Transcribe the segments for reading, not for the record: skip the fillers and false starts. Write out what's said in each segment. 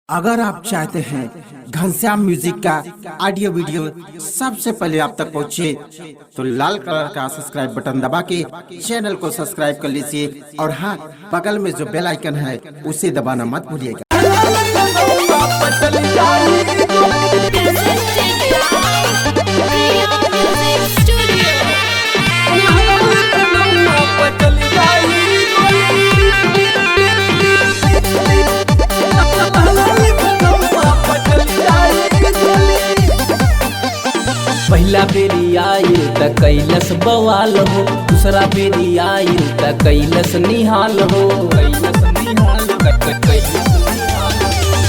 अगर आप चाहते हैं घनश्याम म्यूजिक का ऑडियो वीडियो सबसे पहले आप तक पहुंचे, तो लाल कलर का सब्सक्राइब बटन दबा के चैनल को सब्सक्राइब कर लीजिए और हाँ, बगल में जो बेल आइकन है उसे दबाना मत भूलिएगा। पहला बेरी आयल त कैलस बवाल हो, दूसरा बेरी आयल त कैलस निहाल हो।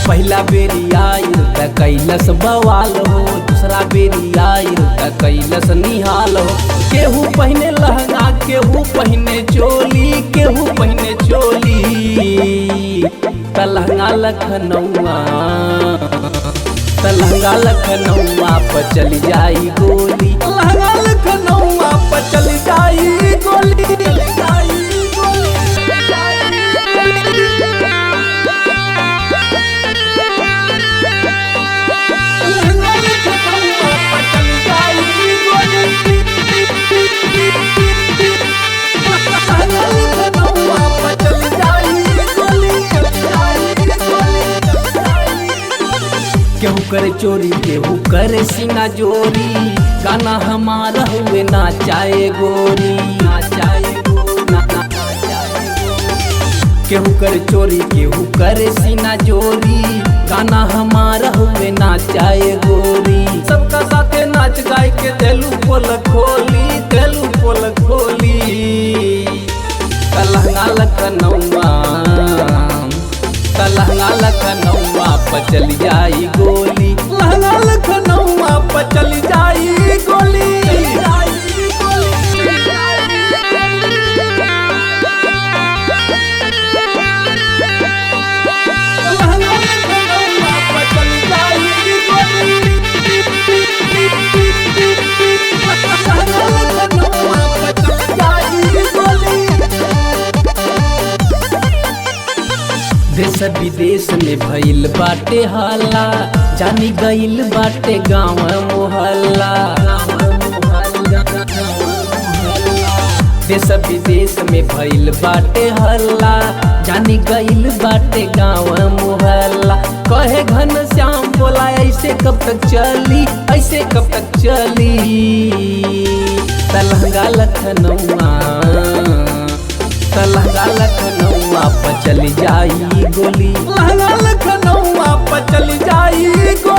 पहला बेरी आयल त कैलस बवाल हो, दूसरा बेरी आयल त कैलस निहाल हो। केहू पहने लहंगा, केहू पहने चोली, केहू पहने चोली। त लहंगा लखनऊआ, लहंगा लखनऊआ पर चल जाई गोली, लहंगा लखनऊआ पर चल जाई गोली। केहू करे चोरी, केहू करे सीना जोरी, गाना हमारा हुए नाचाए गोरी, नाचाए केहू करे चोरी, केहू करे सीना जोरी, गाना हमारा हुए नाचाए गोरी। सबका साथे नाच गाय के देलू पोल खोली, देलू पोल खोली। लहंगा लखनऊआ, लहंगा लखनऊआ पर चल जाई गोली, लहंगा लखनऊआ पर चल जाई गोली। देश विदेश में भइल बाटे हाला, जानी गइल बाटे गाँव मोहल्ला। देश विदेश में भइल बाटे हल्ला, जानी गइल बाटे गाँव मोहल्ला। कहे घनश्याम बोला ऐसे कब तक चली, ऐसे कब तक चली। लहंगा लखनऊआ, लहंगा लखनऊआ पर चल जाई गोली, लहंगा लखनऊआ पर चल जाई गोली।